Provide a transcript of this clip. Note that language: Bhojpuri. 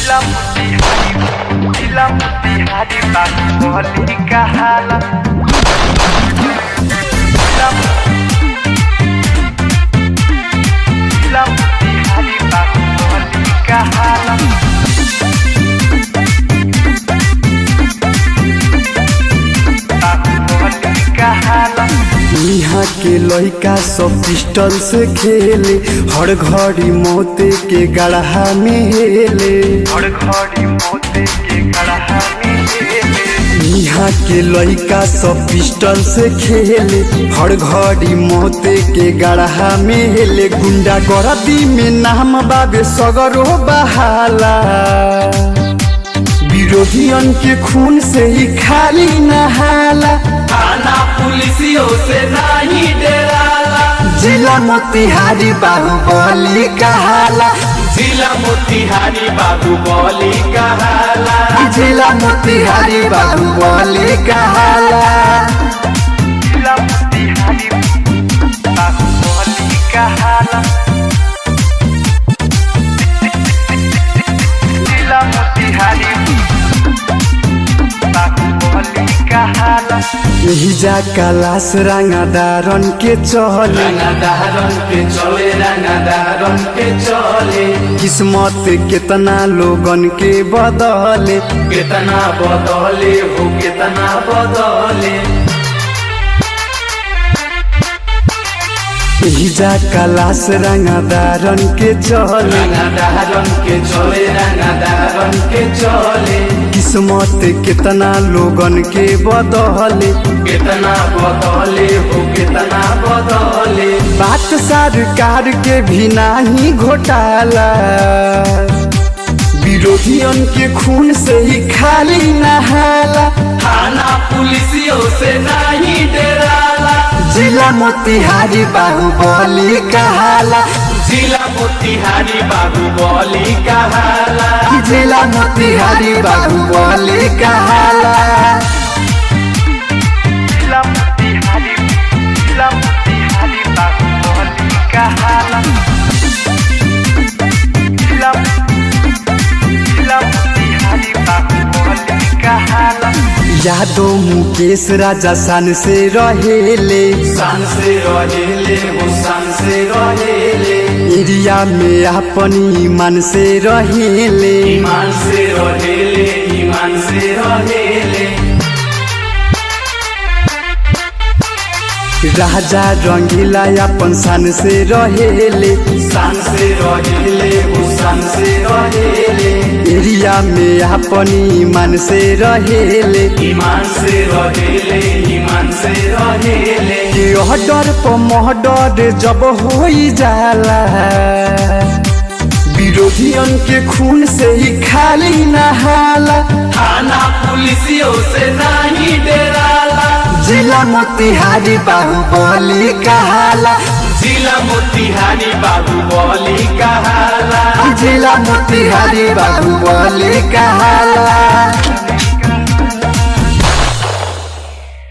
जिला मोतिहारी बाहुबली कहाला। जिला मोतिहारी बाहुबली कहाला। बाहुबली कहाला। यहाँ के लड़का सब पिस्टल से खेले, हर घड़ी मौते के गढ़ा में हेले। हर घड़ी मोते के गढ़ा में हेले। यहाँ के लड़का सब पिस्टल से खेले, हर घड़ी मौते के गढ़ा में हेले। गुंडा गर्दी में नाम बाबे सगरो बहाला, विरोधियन के खून से ही खाली नहाला। थाना पुलिसियों से नहीं डराला, जिला मोतिहारी बाहुबली कहाला। जिला मोतिहारी बाहुबली कहाला। जिला मोतिहारी बाहुबली कहाला। जिला मोतिहारी बाहुबली कहाला। जिला मोतिहारी बाहुबली कहाला। यही जा कलाश रंगदारन के चले, रंगदारन के चले, रंगदारन के चले। किस्मत कितना लोगन के बदले, कितना बदले हो, कितना बदले। यही जा कलाश रंगदारन के चले, रंगदारन के चले, रंगदारन के चले। किस्मत कितना लोगन के बदले, कितना बदले हो, कितना बदले। बात सरकार के भी नाही घोटाला, विरोधियन के खून से ही खाली नहाला। थाना पुलिसियों से नहीं डराला, जिला मोतिहारी बाहुबली कहाला। जिला मोतिहारी बाहुबली कहाला। जिला मोतिहारी बाहुबली कहाला। जिला मोतिहारी बाहुबली कहाला। जिला मोतिहारी बाहुबली कहाला। यादव मुकेश राजा सान से रहेले, शान से रहेले हो, शान से रहेले। एरिया में अपन ईमान से रहेले। ईमान से रहेले, ईमान से रहेले। राजा रंगीला अपन सान से रहेले, शान से रहेले हो, शान से रहेले। एरिया में अपन ईमान से रहेले। ईमान से रहेले, ईमान से रहेले। ऑर्डर पर महडर जब हो जाला, विरोधियन के खून से ही खाली नहाला। थाना पुलिसियों से नहीं डराला, जिला मोतिहारी बाहुबली कहाला। जिला मोतिहारी बाहुबली कहाला। जिला मोतिहारी बाहुबली कहाला।